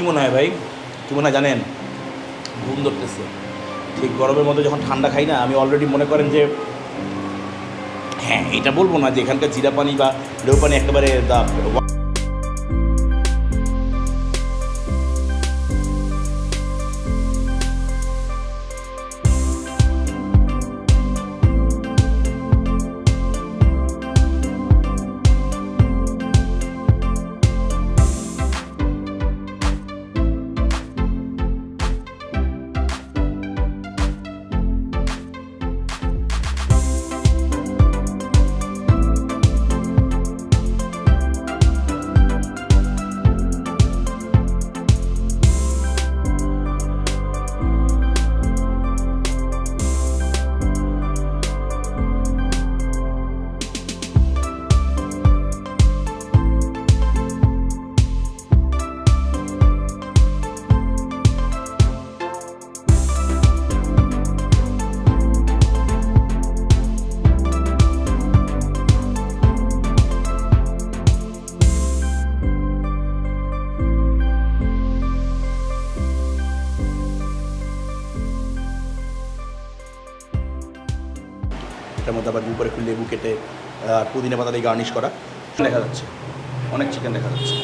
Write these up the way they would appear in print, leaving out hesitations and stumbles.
কী মনে হয় ভাই, কী মনে হয় জানেন? ঘুম ধরতেছে। ঠিক গরমের মধ্যে যখন ঠান্ডা খাই না, আমি অলরেডি মনে করেন যে হ্যাঁ, এটা বলবো না যে এখানকার জিরা পানি বা লেবু পানি একেবারে এটার মধ্যে আবার উপরে একটু লেবু কেটে পুদিনা পাতা দিয়ে গার্নিশ করা দেখা যাচ্ছে, অনেক চিকেন দেখা যাচ্ছে।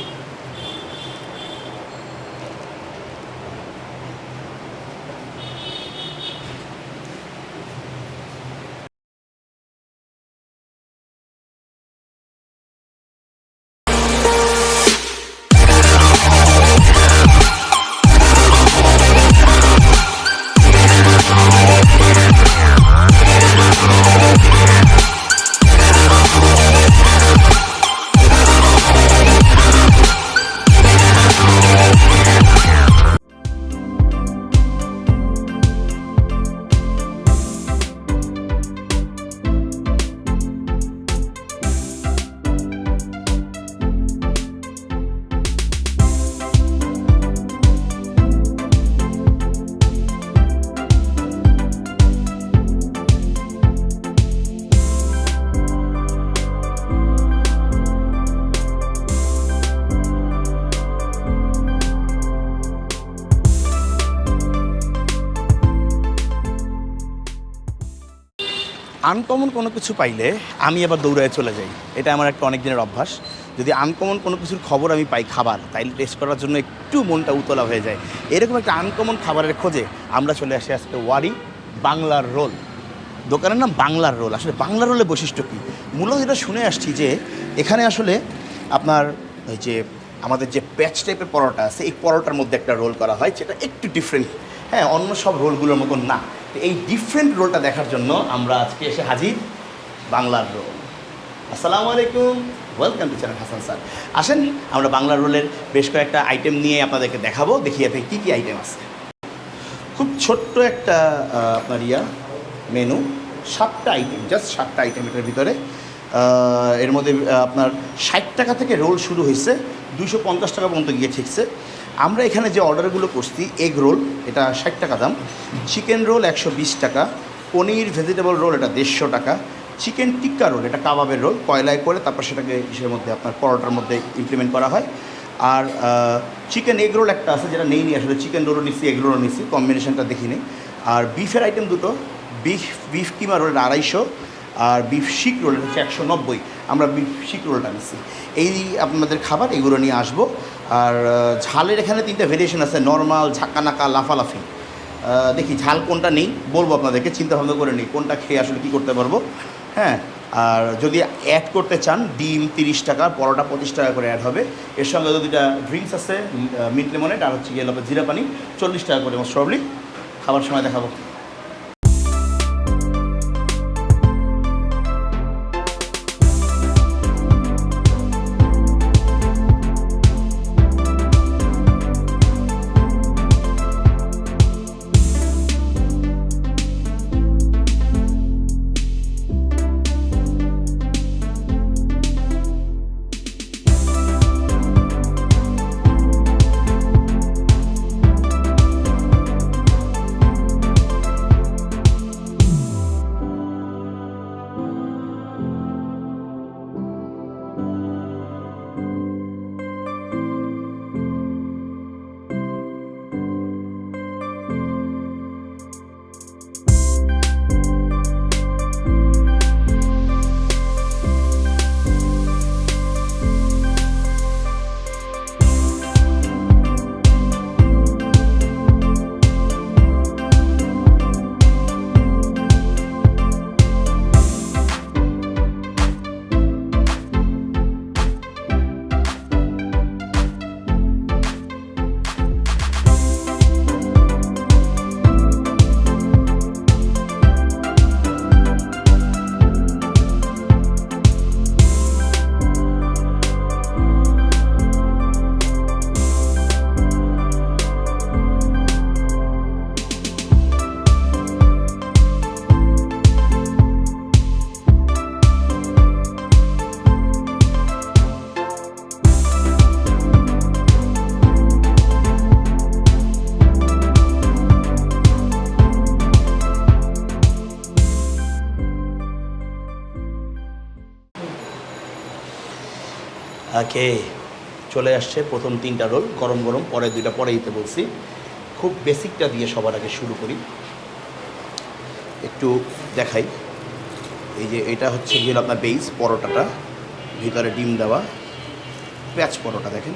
আনকমন কোনো কিছু পাইলে আমি আবার দৌড়ায় চলে যাই, এটা আমার একটা অনেক দিনের অভ্যাস। যদি আনকমন কোনো কিছুর খবর আমি পাই খাবার, তাইলে টেস্ট করার জন্য একটু মনটা উতলা হয়ে যায়। এরকম একটা আনকমন খাবারের খোঁজে আমরা চলে আসি আজকে ওয়ারি বাংলার রোল। দোকানের নাম বাংলার রোল। আসলে বাংলার রোলের বৈশিষ্ট্য কী? মূলত এটা শুনে আসছি যে এখানে আসলে আপনার ওই যে আমাদের যে প্যাচ টাইপের পরোটা আছে, এই পরোটার মধ্যে একটা রোল করা হয়, যেটা একটু ডিফারেন্ট। হ্যাঁ, অন্য সব রোলগুলোর মতন না। তো এই ডিফারেন্ট রোলটা দেখার জন্য আমরা আজকে এসে হাজির বাংলার রোল। আসসালামু আলাইকুম, welcome to channel Hasan sir. আসেন আমরা বাংলার রোলের বেশ কয়েকটা আইটেম নিয়ে আপনাদেরকে দেখাবো, দেখিয়ে আপনি কী কী আইটেম আছে। খুব ছোট্ট একটা আপনার মেনু, 7টা আইটেম, জাস্ট 7টা আইটেমের ভিতরে। এর মধ্যে আপনার 60 টাকা থেকে রোল শুরু হয়েছে, 250 টাকা পর্যন্ত গিয়ে ঠিকছে। আমরা এখানে যে অর্ডারগুলো করছি, এগ রোল এটা 60 টাকা দাম, চিকেন রোল 120 টাকা, পনির ভেজিটেবল রোল এটা 150 টাকা, চিকেন টিক্কা রোল এটা কাবাবের রোল, কয়লায় করে তারপর সেটাকে ইসের মধ্যে আপনার পরোটার মধ্যে ইমপ্লিমেন্ট করা হয়। আর চিকেন এগ রোল একটা আছে, যেটা নেই আসলে, চিকেন রোলও নিচ্ছি, এগ রোলও নিচ্ছি, কম্বিনেশনটা দেখিনি। আর বিফের আইটেম দুটো, বিফ কিমা রোল 250, আর বিফ শিক রোল হচ্ছে 190। আমরা বিফ শিক রোলটা নিচ্ছি। এই আপনাদের খাবার এগুলো নিয়ে আসবো। আর ঝালের এখানে 3টা ভেরিয়েশন আছে, নর্মাল, ঝাঁকানাকা, লাফালাফি। দেখি ঝাল কোনটা নেই বলবো আপনাদেরকে, চিন্তা ভাবনা করে নিই কোনটা খেয়ে আসলে কী করতে পারবো। হ্যাঁ, আর যদি অ্যাড করতে চান, ডিম 30 টাকা, পরোটা 25 টাকা করে অ্যাড হবে। এর সঙ্গে দুটা ড্রিঙ্কস আছে, মিন্ট লেমনেড আর হচ্ছে গিয়ে জিরা পানি 40 টাকা করে। মোস্ট প্রবলি খাবার সময় দেখাবো। ওকে, চলে আসছে প্রথম 3টা রোল গরম গরম, পরে 2টা পরে দিতে বলছি। খুব বেসিকটা দিয়ে সবার আগে শুরু করি, একটু দেখাই। এই যে এটা হচ্ছে গিয়ে আপনার বেস পরোটাটা, ভিতরে ডিম দেওয়া প্যাঁচ পরোটা। দেখেন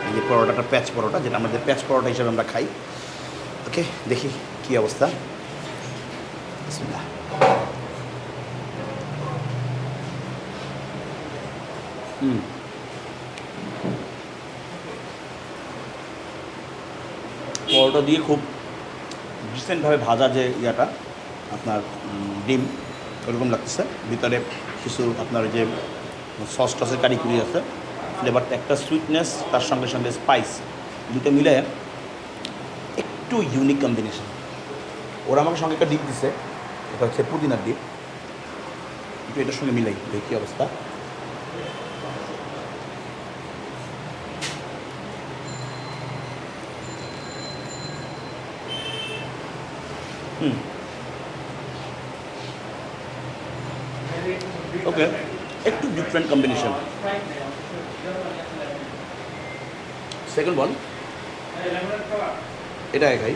এই যে পরোটাটা প্যাঁচ পরোটা, যেটা আমাদের প্যাঁচ পরোটা হিসেবে আমরা খাই। ওকে, দেখি কী অবস্থা। বিসমিল্লাহ। পরোটা দিয়ে খুব ডিসেন্টভাবে ভাজা যে ইয়াটা আপনার ডিম ওরকম লাগতেছে। ভিতরে কিছু আপনার যে সস টসের কারিকুরি আছে, ফ্লেভারটা একটা সুইটনেস, তার সঙ্গে সঙ্গে স্পাইস, দুটো মিলে একটু ইউনিক কম্বিনেশন। ওরা আমাকে সঙ্গে একটা ডিপ দিছে, এটা হচ্ছে পুদিনার ডিপ। একটু এটার সঙ্গে মিলাই দেখি অবস্থা। ওকে, একটু ডিফারেন্ট কম্বিনেশন। সেকেন্ড ওয়ান, এটা খাই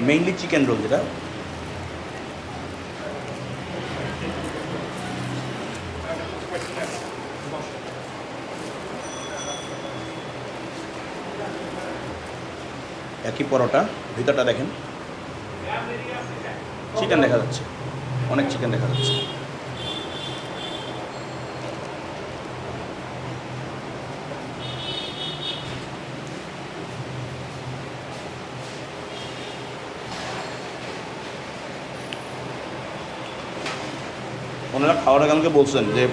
মেইনলি চিকেন রোল, যেটা একই পরোটা, ভিতরটা দেখেন চিকেন দেখা যাচ্ছে, অনেক চিকেন দেখা যাচ্ছে। ওনারা খাওয়ার আগে আমাকে বলছেন যে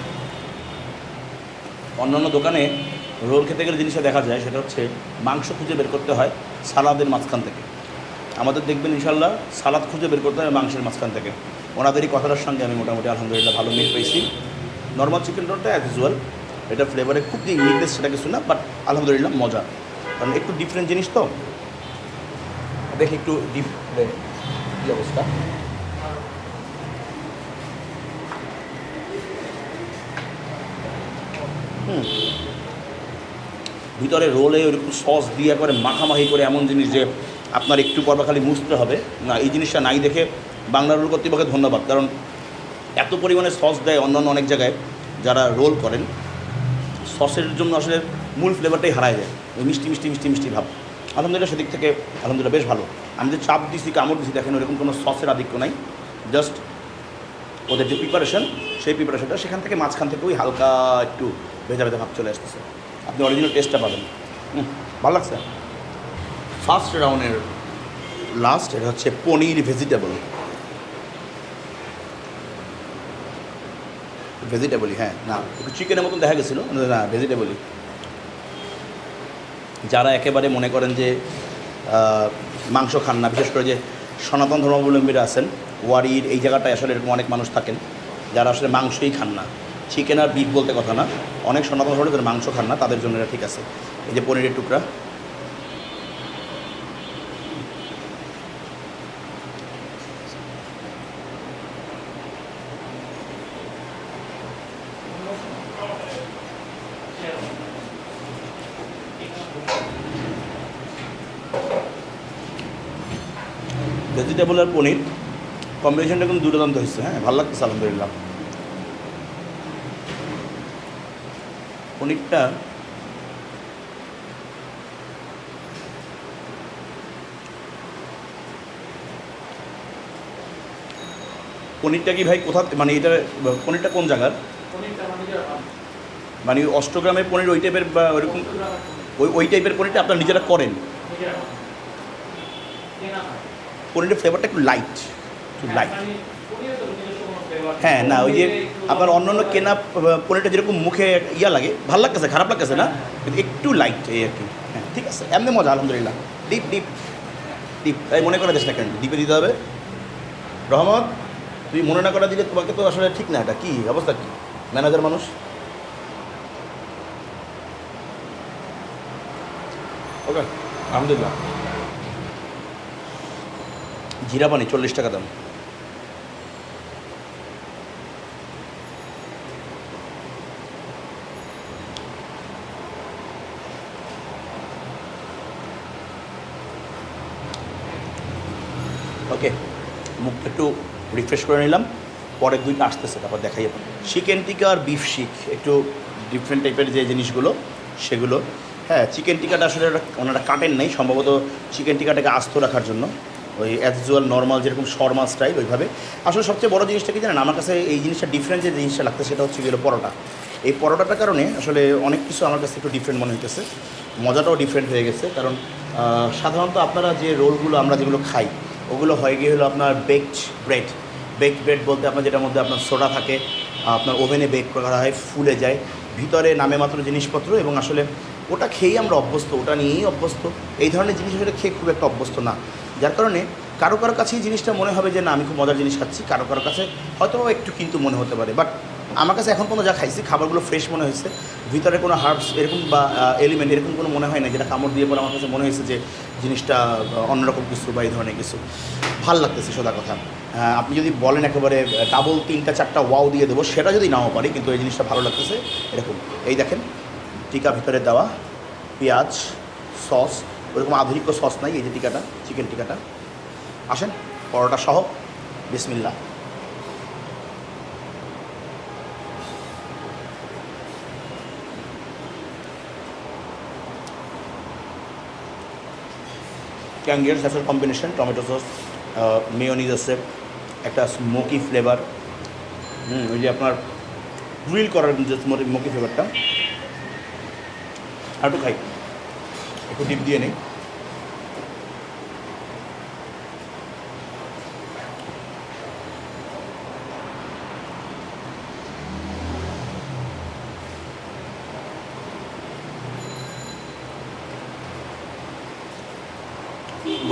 অন্যান্য দোকানে রোল খেতে গেলে জিনিসটা দেখা যায়, সেটা হচ্ছে মাংস খুঁজে বের করতে হয় সালাদের মাঝখান থেকে। আমাদের দেখবেন ইনশাল্লাহ সালাদ খুঁজে বের করতে হয় মাংসের মাঝখান থেকে। ওনাদেরই কথাটার সঙ্গে আমি মোটামুটি আলহামদুলিল্লাহ ভালো মিল পেয়েছি। নর্মাল চিকেন রোলটা অ্যাজ ইউজুয়াল, এটা ফ্লেভারে খুব যে ইউনিকনেস সেটা কিছু না, বাট আলহামদুলিল্লাহ মজা, কারণ একটু ডিফারেন্ট জিনিস তো। দেখি একটু ডিপ কী অবস্থা। ভিতরে রোলে ওরকম সস দিয়ে করে মাখামাখি করে এমন জিনিস যে আপনার একটু পর খালি মুছতে হবে না, এই জিনিসটা নাই দেখে বাংলা রোল কর্তৃপক্ষকে ধন্যবাদ। কারণ এত পরিমাণে সস দেয় অন্যান্য অনেক জায়গায় যারা রোল করেন, সসের জন্য আসলে মূল ফ্লেভারটাই হারায় যায়, ওই মিষ্টি মিষ্টি মিষ্টি মিষ্টি ভাব। আলহামদুলিল্লাহ সেদিক থেকে আলহামদুলিল্লাহ বেশ ভালো। আমি যে চাপ দিছি কামড় দিছি দেখেন ওরকম কোনো সসের আধিক্য নাই, জাস্ট ওদের যে প্রিপারেশন সেই প্রিপারেশনটা সেখান থেকে মাঝখান থেকে ওই হালকা একটু ভেজা ভেজা ভাব চলে আসতেছে, আপনি অরিজিনাল টেস্টটা পাবেন। ভালো লাগছে। ফার্স্ট রাউন্ডের লাস্ট, এটা হচ্ছে পনির ভেজিটেবল। ভেজিটেবলই, হ্যাঁ, না একটু চিকেনের মতন দেখা গেছিলো, না ভেজিটেবলই। যারা একেবারে মনে করেন যে মাংস খান না, বিশেষ করে যে সনাতন ধর্মাবলম্বীরা আছেন, ওয়ারির এই জায়গাটায় আসলে এরকম অনেক মানুষ থাকেন যারা আসলে মাংসই খান না, চিকেন আর বিফ বলতে কথা না, অনেক সনাতন ধর্মে যারা মাংস খান না তাদের জন্য এটা ঠিক আছে। এই যে পনিরের টুকরা, ভেজিটেবল আর পনির কম্বিনেশনটা কিন্তু দুর্দান্ত হয়েছে। হ্যাঁ, ভালো লাগতেছে আলহামদুলিল্লাহ। পনিরটা পনিরটা কি ভাই কোথা, মানে এটা পনিরটা কোন জায়গার? মানে অষ্টগ্রামের পনির ওই টাইপের বা ওইরকম ওই টাইপের পনিরটা আপনারা নিজেরা করেন? পনিরের ফ্লেভারটা একটু লাইট, হ্যাঁ, না ওই যে আপনার অন্যান্য কেনা পনিরটা যেরকম মুখে ইয়া লাগে, ভালো লাগতেছে, খারাপ লাগতেছে না, কিন্তু একটু লাইট এই আর কি। হ্যাঁ, ঠিক আছে, এমনি মজা আলহামদুলিল্লাহ। ডিপ ডিপ ডিপ, তাই মনে করা যাস না কেন ডিপে দিতে হবে? রহমত, তুই মনে না করা দিলে তোমাকে তো আসলে ঠিক না। এটা কী অবস্থা, কী ম্যানেজার মানুষ। ওকে, আলহামদুলিল্লাহ। জিরা পানি 40 টাকা দাম। ওকে, মুখটা একটু রিফ্রেশ করে নিলাম, পরের দুইটা আসতেছে, তারপর দেখাই যাবে। চিকেন টিকা আর বিফ শিক একটু ডিফারেন্ট টাইপের যে জিনিসগুলো সেগুলো। হ্যাঁ, চিকেন টিকাটা আসলে ওনারা কাটেন নাই, সম্ভবত চিকেন টিকাটাকে আস্ত রাখার জন্য, ওই অ্যাজ ইউজুয়াল নর্মাল যেরকম শর্মা স্টাইল ওইভাবে। আসলে সবচেয়ে বড় জিনিসটা কি জানেন, আমার কাছে এই জিনিসটা ডিফারেন্ট যে জিনিসটা লাগছে সেটা হচ্ছে গেলো পরোটা। এই পরোটাটার কারণে আসলে অনেক কিছু আমার কাছে একটু ডিফারেন্ট মনে হইতেছে, মজাটাও ডিফারেন্ট হয়ে গেছে। কারণ সাধারণত আপনারা যে রোলগুলো আমরা যেগুলো খাই ওগুলো হয়ে গিয়ে হলো আপনার বেকড ব্রেড। বেকড ব্রেড বলতে আপনার যেটার মধ্যে আপনার সোডা থাকে, আপনার ওভেনে বেক করা হয়, ফুলে যায়, ভিতরে নামে মাত্র জিনিসপত্র, এবং আসলে ওটা খেয়েই আমরা অভ্যস্ত, ওটা নিয়েই অভ্যস্ত। এই ধরনের জিনিস আসলে খেয়ে খুব একটা অভ্যস্ত না, যার কারণে কারো কারো কাছে এই জিনিসটা মনে হবে যে না আমি খুব মজার জিনিস খাচ্ছি, কারো কারো কাছে হয়তো একটু কিন্তু মনে হতে পারে। বাট আমার কাছে এখন পর্যন্ত যা খাইছি খাবারগুলো ফ্রেশ মনে হয়েছে, ভিতরে কোনো হার্বস এরকম বা এলিমেন্ট এরকম কোনো মনে হয় না যেটা কামড় দিয়ে পরে আমার কাছে মনে হয়েছে যে জিনিসটা অন্যরকম কিছু বা এই ধরনের কিছু। ভাল লাগতেছে সোজা কথা। আপনি যদি বলেন একেবারে ডাবল 3-4টা ওয়াও দিয়ে দেবো, সেটা যদি নাও পারি, কিন্তু এই জিনিসটা ভালো লাগতেছে এরকম। এই দেখেন টিকা ভিতরে দেওয়া, পেঁয়াজ, সস, ওরকম আধুনিক সস নাই, এই যে টিকাটা, চিকেন টিকাটা। আসেন পরোটা সহ, বিসমিল্লাহ। ক্যাঙ্গের সসের কম্বিনেশন, টমেটো সস, মেয়োনিজ আছে, একটা স্মোকি ফ্লেভার, ওই যে আপনার গ্রিল করার যে স্মোকি ফ্লেভারটা। আর একটু খাই, একটু ডিপ দিয়ে নেই।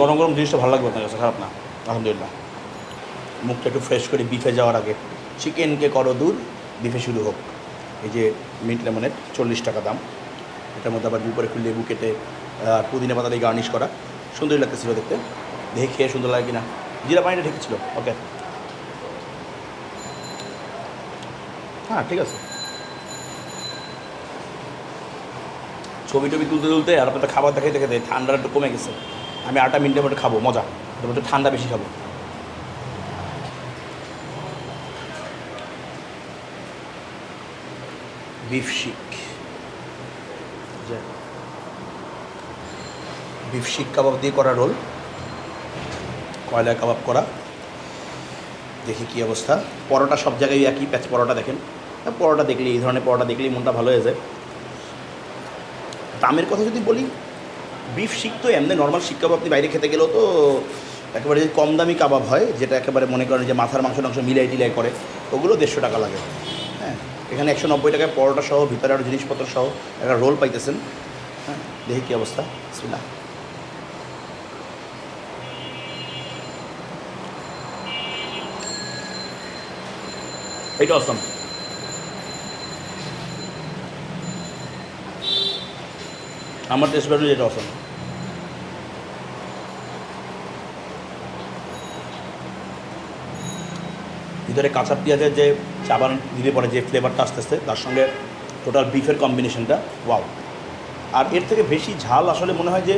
গরম গরম জিনিসটা ভালো লাগবে আপনার কাছে, খারাপ না আলহামদুলিল্লাহ। মুখটা একটু ফ্রেশ করে বিফে যাওয়ার আগে, চিকেনকে করো দূর, বিফে শুরু হোক। এই যে মিন্ট লেমনেড 40 টাকা দাম, এটার মধ্যে আবার উপরে একটু লেবু কেটে পুদিনা পাতা দিয়ে গার্নিশ করা, সুন্দরই লাগতেছিল দেখতে। দেখে খেয়ে সুন্দর লাগে কিনা, জিরা পানিটা ঢেকেছিল। ওকে, হ্যাঁ ঠিক আছে। ছবি টবি তুলতে তুলতে আর আপনার খাবার দেখাইতে খেতে ঠান্ডাটা একটু কমে গেছে। আমি 8টা মিনিটের মধ্যে খাবো, মজা, একটু ঠান্ডা বেশি খাবো। বিফ শিক, বিফ শিক কাবাব দিয়ে করা রোল, কয়লার কাবাব করা। দেখি কী অবস্থা। পরোটা সব জায়গায় একই প্যাচ পরোটা দেখেন, পরোটা দেখলে এই ধরনের পরোটা দেখলেই মনটা ভালো হয়ে যায়। দামের কথা যদি বলি, বিফ শিক তো এমনি নর্মাল শিক কাবাব আপনি বাইরে খেতে গেলেও তো একেবারে যদি কম দামি কাবাব হয়, যেটা একেবারে মনে করেন যে মাথার মাংস মিলাই টিলাই করে, ওগুলো 150 টাকা লাগে। হ্যাঁ, এখানে 190 টাকায় পরোটা সহ ভিতরে আরও জিনিসপত্র সহ একটা রোল পাইতেছেন। হ্যাঁ, দেখি কী অবস্থা। বিসমিল্লাহ। এটা অসম, আমার টেস্ট ভ্যালু এটা অসম। ভিতরে কাঁচা পেঁয়াজের যে চাবান দিলে পরে যে ফ্লেভারটা আসতেছে, তার সঙ্গে টোটাল বিফের কম্বিনেশনটা ওয়াও। আর এর থেকে বেশি ঝাল আসলে মনে হয় যে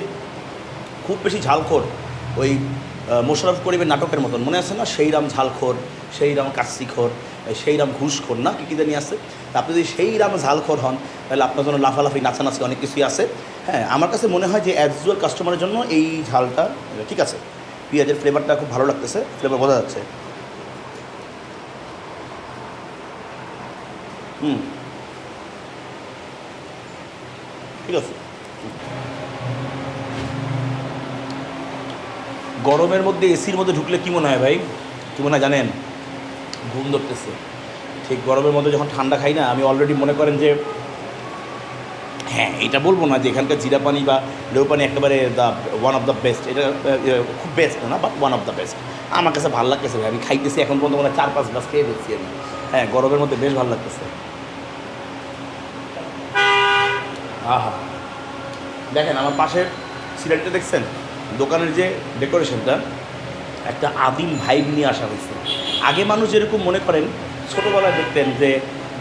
খুব বেশি ঝালখোর ওই মোশাররফ করিমের নাটকের মতন মনে আছে না, সেই রাম ঝালখোর, সেই রাম কাচ্চিখোর, সেই রাম ঘুষখোর, না কী জানি আছে। আপনি যদি সেই রাম ঝালখোর হন তাহলে আপনার জন্য লাফালাফি নাচানাচি অনেক কিছুই আছে। হ্যাঁ, আমার কাছে মনে হয় যে অ্যাজুয়াল কাস্টমারের জন্য এই ঝালটা ঠিক আছে। পেঁয়াজের ফ্লেভারটা খুব ভালো লাগতেছে, ফ্লেভার বোঝা যাচ্ছে। ঠিক আছে। গরমের মধ্যে এসির মধ্যে ঢুকলে কী মনে হয় ভাই, কী মনে হয় জানেন? ঘুম ধরতেছে। ঠিক গরমের মধ্যে যখন ঠান্ডা খাই না, আমি অলরেডি মনে করেন যে হ্যাঁ, এটা বলবো না যে এখানকার জিরা পানি বা লেবু পানি একেবারে ওয়ান অফ দ্য বেস্ট, এটা খুব বেস্ট না, but one of the best. আমার কাছে ভালো লাগতেছে ভাই, আমি খাইতেছি এখন পর্যন্ত মানে 4-5 গ্লাস খেয়ে দিচ্ছি আমি। হ্যাঁ, গরমের মধ্যে বেশ ভালো লাগতেছে। আহা, দেখেন আমার পাশের সিলেটটা দেখছেন, দোকানের যে ডেকোরেশনটা একটা আদিম ভাইব নিয়ে আসা হয়েছে। আগে মানুষ যেরকম মনে করেন ছোটোবেলায় দেখতেন যে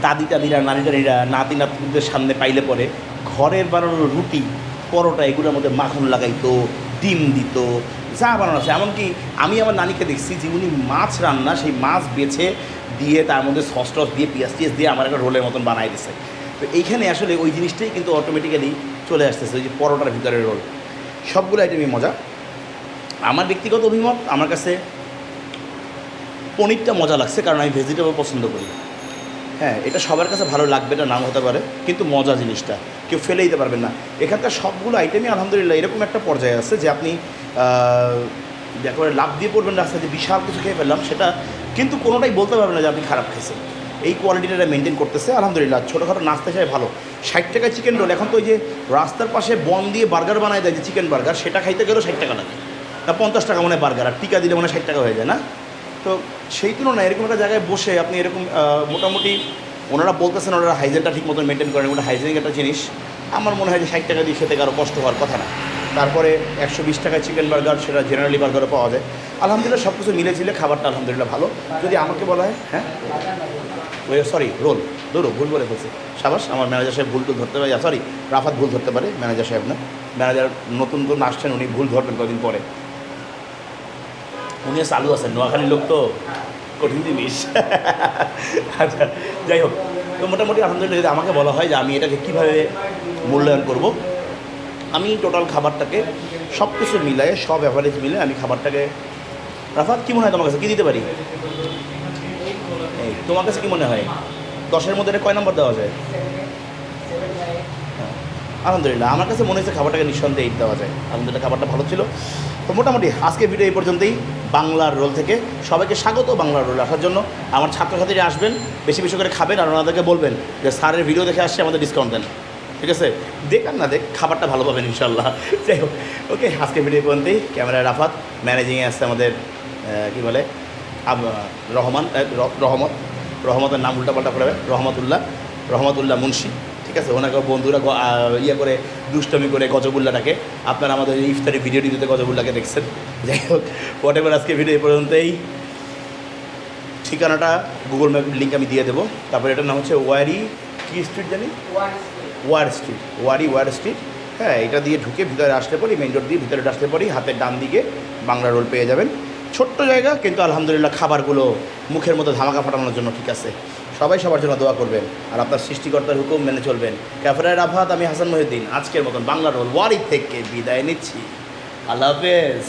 দাদি টাদিরা, নানি টানিরা নাতি নাতনিদের সামনে পাইলে পরে ঘরের বানানো রুটি, পরোটা এগুলোর মধ্যে মাখন লাগাইতো, ডিম দিত, চা বানানো আছে। এমনকি আমি আমার নানিকে দেখছি যে উনি মাছ রান্না, সেই মাছ বেছে দিয়ে তার মধ্যে সস টস দিয়ে পেঁয়াজ টিয়াজ দিয়ে আমার একটা রোলের মতন বানাই দিছে। তো এইখানে আসলে ওই জিনিসটাই কিন্তু অটোমেটিক্যালি চলে আসতেছে, ওই যে পরোটার ভিতরের রোল। সবগুলো আইটেমই মজা। আমার ব্যক্তিগত অভিমত, আমার কাছে পনিরটা মজা লাগছে, কারণ আমি ভেজিটেবল পছন্দ করি। হ্যাঁ, এটা সবার কাছে ভালো লাগবে না, নাম হতে পারে, কিন্তু মজা জিনিসটা কেউ ফেলে দিতে পারবেন না। এখানকার সবগুলো আইটেমই আলহামদুলিল্লাহ এরকম একটা পর্যায়ে আছে যে আপনি একেবারে লাভ দিয়ে পড়বেন রাস্তায় যে বিশাল কিছু খেয়ে ফেললাম, সেটা কিন্তু কোনোটাই বলতে পারবেন না যে আপনি খারাপ খেয়েছেন। এই কোয়ালিটিটা মেনটেন করতেছে আলহামদুলিল্লাহ। ছোটোখাটো নাস্তা হিসাবে ভালো। 60 টাকায় চিকেন রোল। এখন তো ওই যে রাস্তার পাশে বন দিয়ে বার্গার বানায় দেয় যে চিকেন বার্গার, সেটা খাইতে গেলেও 60 টাকা লাগে, না 50 টাকা মনে হয় বার্গার, আর টিকা দিলে মনে হয় 60 টাকা হয়ে যায় না। তো সেই তুলনায় এরকম একটা জায়গায় বসে আপনি এরকম মোটামুটি ওনারা বলতেছেন ওনারা হাইজেনটা ঠিক মতন মেনটেন করেন, ওটা হাইজেনিক একটা জিনিস। আমার মনে হয় যে 60 টাকা দিয়ে খেতে কারো কষ্ট হওয়ার কথা না। তারপরে 120 টাকায় চিকেন বার্গার, সেটা জেনারেলি বার্গারও পাওয়া যায়। আলহামদুলিল্লাহ সব কিছু মিলেছিলে খাবারটা আলহামদুলিল্লাহ ভালো। যদি আমাকে বলা হয়, হ্যাঁ ওই সরি রোল ভুল বলে ফেলছি। সাবাস, আমার ম্যানেজার সাহেব ভুল ধরতে পারে, সরি রাফাত ভুল ধরতে পারে, ম্যানেজার সাহেব না। ম্যানেজার নতুন আসছেন, উনি ভুল ধরবেন কদিন পরে। উনি চালু আছেন, নোয়াখালীর লোক তো কঠিন জিনিস। আচ্ছা, যাই হোক, তো মোটামুটি আলহামদুলিল্লাহ যদি আমাকে বলা হয় যে আমি এটাকে কীভাবে মূল্যায়ন করব, আমি টোটাল খাবারটাকে সব কিছু মিলায়ে, সব অ্যাভারেজ মিলে আমি খাবারটাকে, রাফাত কী মনে হয় তোমার কাছে কী দিতে পারি? এই তোমার কাছে কী মনে হয় 10-এর মধ্যে এটা কয় নম্বর দেওয়া যায়? আলহামদুলিল্লাহ আমার কাছে মনে হচ্ছে খাবারটাকে নিঃসন্দেহে 8 দেওয়া যায়। আলহামদুলিল্লাহ খাবারটা ভালো ছিল। তো মোটামুটি আজকে ভিডিও এই পর্যন্তই। বাংলার রোল থেকে সবাইকে স্বাগত। বাংলার রোল আসার জন্য আমার ছাত্রছাত্রীরা আসবেন, বেশি বেশি করে খাবেন, আর ওনাদেরকে বলবেন যে স্যারের ভিডিও দেখে আসছে, আমাদের ডিসকাউন্ট দেন। ঠিক আছে, দেখ আর না দেখ, খাবারটা ভালো পাবেন ইনশাল্লাহ। যাই হোক, ওকে, আজকে ভিডিও পর্যন্তই। ক্যামেরায় রাফাত, ম্যানেজিংয়ে আসছে আমাদের কী বলে রহমতের নাম উল্টাপাল্টা করে, রহমতুল্লাহ মুন্সি। ঠিক আছে, ওনাকে বন্ধুরা ইয়ে করে দুষ্টমি করে গজবুল্লাটাকে, আপনারা আমাদের ইফতারি ভিডিওটিতে গজবুল্লাকে দেখছেন। যাই হোক, হোয়াটএভার, আজকে ভিডিও এই পর্যন্তই। ঠিকানাটা গুগল ম্যাপ লিঙ্ক আমি দিয়ে দেবো। তারপরে এটার নাম হচ্ছে ওয়ারি কি স্ট্রিট জানি, ওয়ার স্ট্রিট। হ্যাঁ, এটা দিয়ে ঢুকে ভিতরে আসতে পারি, মেইন রোড দিয়ে ভিতরে আসতে পারি, হাতের ডান দিকে বাংলা রোল পেয়ে যাবেন। ছোট্ট জায়গা, কিন্তু আলহামদুলিল্লাহ খাবারগুলো মুখের মধ্যে ধামাকা ফাটানোর জন্য ঠিক আছে। সবাই সবার জন্য দোয়া করবেন, আর আপনার সৃষ্টিকর্তার হুকুম মেনে চলবেন। ক্যাফেরায় রাফাত, আমি হাসান মহিউদ্দিন আজকের মতন বাংলা রোল ওয়ারি থেকে বিদায় নিচ্ছি। আল্লাহ হাফেজ।